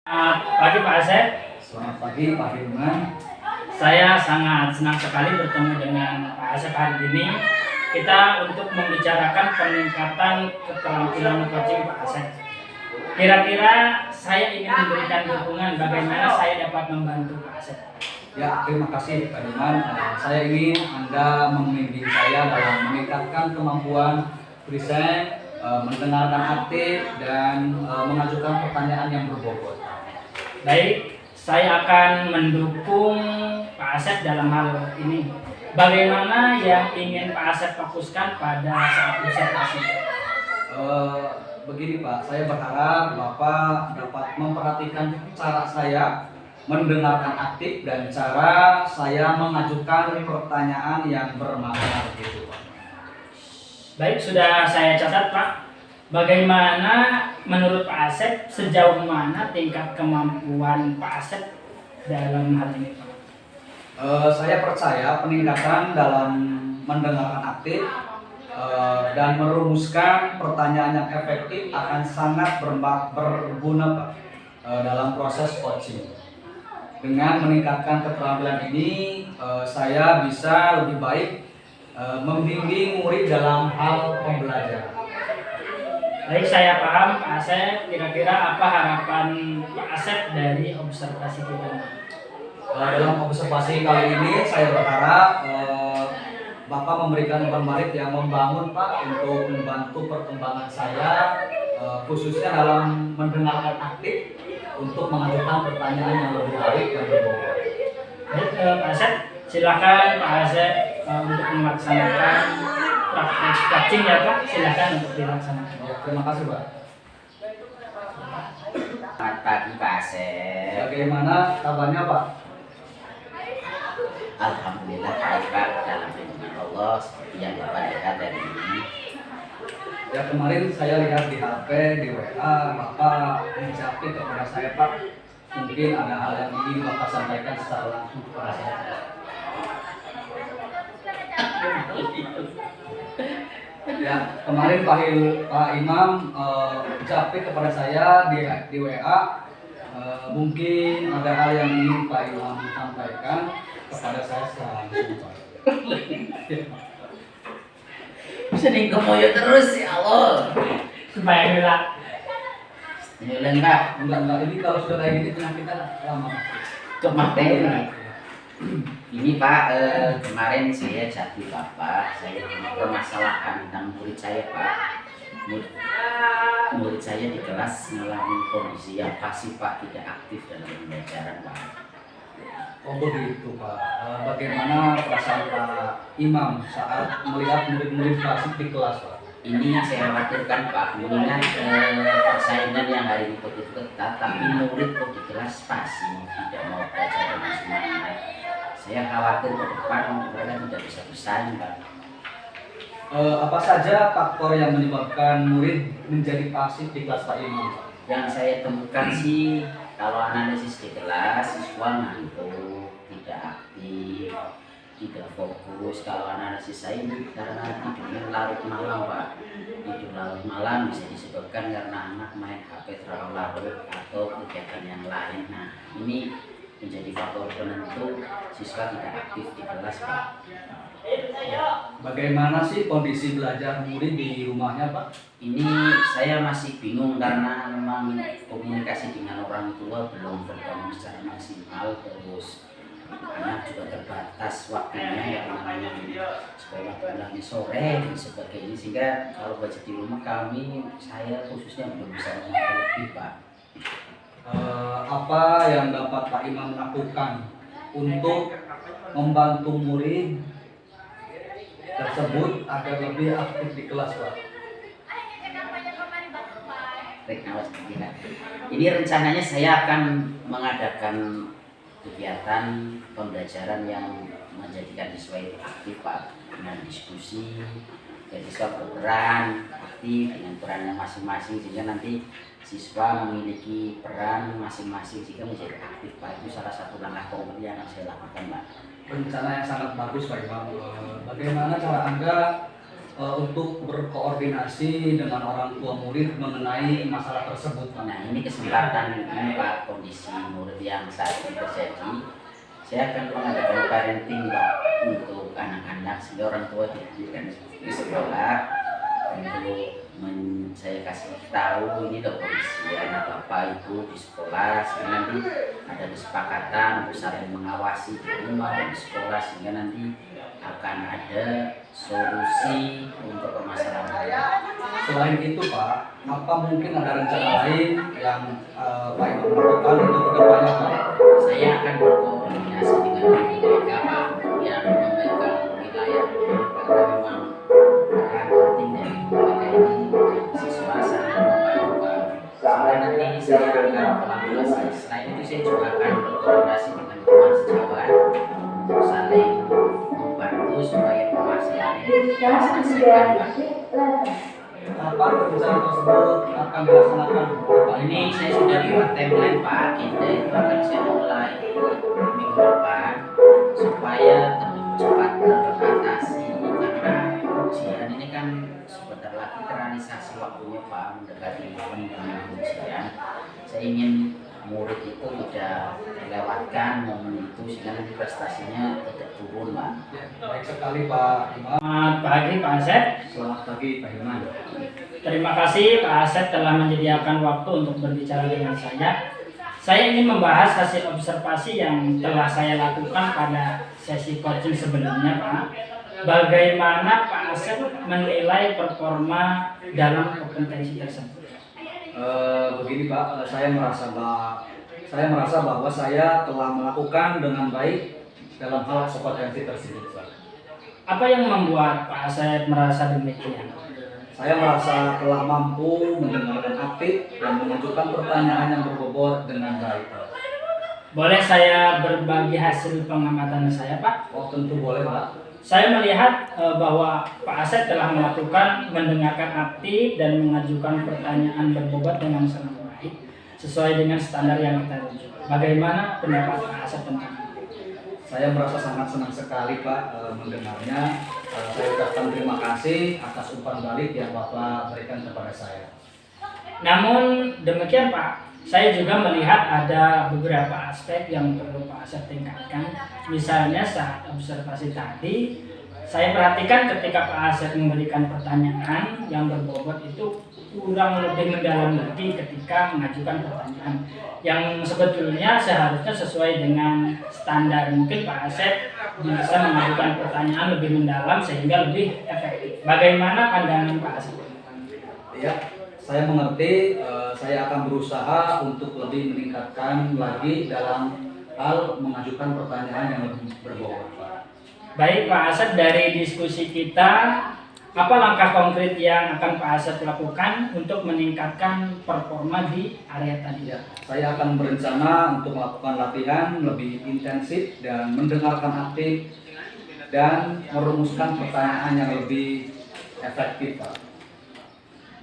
Selamat pagi Pak Asep. Selamat pagi Pak Firman. Saya sangat senang sekali bertemu dengan Pak Asep hari ini. Kita untuk membicarakan peningkatan keterampilan coaching Pak Asep. Kira-kira saya ingin memberikan dukungan bagaimana saya dapat membantu Pak Asep. Ya, terima kasih Pak Firman. Saya ingin Anda membimbing saya dalam meningkatkan kemampuan present, mendengarkan aktif, dan mengajukan pertanyaan yang berbobot. Baik, saya akan mendukung Pak Asep dalam hal ini. Bagaimana yang ingin Pak Asep fokuskan pada saat observasi? Begini Pak, saya berharap Bapak dapat memperhatikan cara saya mendengarkan aktif dan cara saya mengajukan pertanyaan yang bermakna begitu Pak. Baik, sudah saya catat Pak. Bagaimana menurut Pak Asep, sejauh mana tingkat kemampuan Pak Asep dalam hal ini Pak? Saya percaya peningkatan dalam mendengarkan aktif dan merumuskan pertanyaan yang efektif akan sangat berguna Pak, dalam proses coaching. Dengan meningkatkan keterampilan ini, saya bisa lebih baik membimbing murid dalam hal pembelajaran. Baik, saya paham Pak Asep. Kira-kira apa harapan Pak Asep dari observasi kita? Dalam observasi kali ini saya berharap Bapak memberikan umpan balik yang membangun Pak untuk membantu perkembangan saya, khususnya dalam mendengarkan aktif untuk mengajukan pertanyaan yang lebih baik dan berbobot. Baik, Pak Asep, silakan Pak Asep untuk melaksanakan praktek coaching ya Pak. Silakan untuk dilaksanakan. Ya, terima kasih Pak. Selamat pagi Pak Asep. Bagaimana kabarnya Pak? Alhamdulillah baik Pak, dalam lindungan Allah seperti yang Bapak lihat hari ini. Ya, kemarin saya lihat di HP, di WA, Bapak menjawab kepada saya Pak. Mungkin ada hal yang ingin Bapak sampaikan secara langsung kepada saya. Ya, kemarin Pak Imam jawab kepada saya di WA. Mungkin ada hal yang ingin Pak Imam sampaikan kepada saya secara langsung Pak. Sering kemoyo terus ya Allah. Supaya gelap. Nyulen Pak, Enggak, ini kalau sudah kayak gini kita lama. kemarin ini Pak, kemarin saya jatuh Bapak, saya punya permasalahan tentang murid saya Pak. Murid saya di kelas mengalami kondisi yang pasif Pak, tidak aktif dalam pembelajaran Pak. Oh begitu Pak. Bagaimana perasaan Pak Imam saat melihat murid-murid pasif di kelas Pak? Ini yang saya khawatirkan Pak, mengingat persaingan yang hari ini begitu ketat, tapi murid kok di kelas pasif, tidak mau belajar dengan semangat. Saya khawatir ke depan mereka tidak bisa bersaing Pak. Apa saja faktor yang menyebabkan murid menjadi pasif di kelas Pak Imam? Yang saya temukan sih, kalau analisis di kelas, siswa ngantuk, tidak aktif, tidak fokus. Kalau analisis saya ini karena tidurnya larut malam Pak. Tidur larut malam bisa disebabkan karena anak main HP terlalu larut atau kegiatan yang lain. Nah, ini menjadi faktor penentu siswa tidak aktif di kelas Pak. Bagaimana sih kondisi belajar murid di rumahnya Pak? Ini saya masih bingung karena memang komunikasi dengan orang tua belum bertemu secara maksimal, terus anak juga terbatas waktunya yang namanya sekolah pulangnya sore dan sebagainya, sehingga kalau belajar di rumah saya khususnya belum bisa mengatur lebih Pak. Apa yang dapat Pak Imam lakukan untuk membantu murid tersebut agar lebih aktif di kelas Pak? Ini rencananya saya akan mengadakan kegiatan pembelajaran yang menjadikan siswa itu aktif Pak, dengan diskusi, jadi siswa berperan aktif dengan perannya masing-masing, sehingga nanti siswa memiliki peran masing-masing sehingga menjadi aktif Pak. Itu salah satu langkah konkret yang akan saya lakukan Pak. Rencana yang sangat bagus Pak Imam. Bagaimana cara Anda untuk berkoordinasi dengan orang tua murid mengenai masalah tersebut, Pak. Nah, ini kesempatan ini Pak, kondisi murid yang saat ini terjadi, saya akan mengadakan parenting Pak untuk anak-anak sehingga orang tua tidak di sekolah untuk saya kasih tahu ini loh kondisi anak bapak ibu di sekolah, sehingga nanti ada kesepakatan untuk saling mengawasi di rumah dan di sekolah, sehingga nanti akan ada solusi untuk permasalahan. Selain itu Pak, apa mungkin ada rencana lain yang Pak Imam lakukan untuk kedepannya Pak? Saya akan berkoordinasi dengan mereka Pak yang memegang wilayah ini, karena memang peran penting dari mereka ini siswa saling membantu Pak. Sehingga nanti saya akan kolaborasi. Selain itu saya juga akan berkoordinasi dengan teman sejawat untuk saling membantu supaya permasalahan ini diselesaikan Pak. Kapan rencana tersebut akan dilaksanakan Pak? Ini saya sudah buat timeline Pak, kita itu akan saya mulai minggu depan supaya cepat teratasi, karena ujian ini kan sebentar lagi terrealisasi waktunya Pak, mendekati momen ujian. Saya ingin murid itu tidak melewatkan momen itu sehingga nanti prestasinya tidak turun Pak. Ya, baik sekali Pak Imam. Selamat pagi Pak Asep. Selamat pagi Pak Hilman. Terima kasih Pak Asep telah menyediakan waktu untuk berbicara dengan saya. Saya ingin membahas hasil observasi yang telah saya lakukan pada sesi coaching sebelumnya Pak. Bagaimana Pak Asep menilai performa dalam kompetensi tersebut? Begini Pak, saya merasa bahwa saya telah melakukan dengan baik dalam hal kompetensi tersebut Pak. Apa yang membuat Pak Asep merasa demikian? Saya merasa telah mampu mendengarkan aktif dan mengajukan pertanyaan yang berbobot dengan baik Pak. Boleh saya berbagi hasil pengamatan saya Pak? Oh tentu boleh Pak. Saya melihat bahwa Pak Asep telah melakukan mendengarkan aktif dan mengajukan pertanyaan berbobot dengan sangat baik sesuai dengan standar yang kita tuju. Bagaimana pendapat Pak Asep tentang itu? Saya merasa sangat senang sekali Pak mendengarnya. Saya ucapkan terima kasih atas umpan balik yang Bapak berikan kepada saya. Namun demikian Pak, saya juga melihat ada beberapa aspek yang perlu Pak Asep tingkatkan. Misalnya saat observasi tadi, saya perhatikan ketika Pak Asep memberikan pertanyaan yang berbobot itu kurang lebih mendalam lagi ketika mengajukan pertanyaan yang sebetulnya seharusnya sesuai dengan standar. Mungkin Pak Asep bisa mengajukan pertanyaan lebih mendalam sehingga lebih efektif. Bagaimana pandangan Pak Asep? Ya, saya mengerti. Saya akan berusaha untuk lebih meningkatkan lagi dalam hal mengajukan pertanyaan yang lebih berbobot Pak. Baik Pak Asep, dari diskusi kita, apa langkah konkret yang akan Pak Asep lakukan untuk meningkatkan performa di area tadi? Ya, saya akan berencana untuk melakukan latihan lebih intensif dan mendengarkan aktif dan merumuskan pertanyaan yang lebih efektif Pak.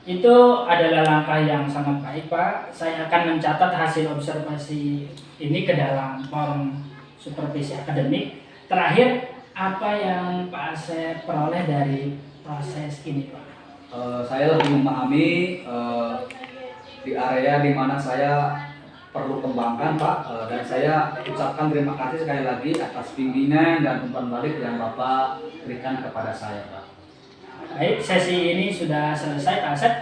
Itu adalah langkah yang sangat baik Pak. Saya akan mencatat hasil observasi ini ke dalam form supervisi akademik. Terakhir, apa yang Pak Asep peroleh dari proses ini Pak? Saya lebih memahami di area di mana saya perlu kembangkan Pak, dan saya ucapkan terima kasih sekali lagi atas bimbingan dan umpan balik yang Bapak berikan kepada saya Pak. Baik, sesi ini sudah selesai Pak Asep.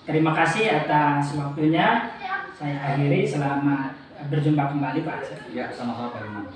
Terima kasih atas waktunya. Saya akhiri, selamat berjumpa kembali Pak Asep. Ya, sama-sama Pak Iman.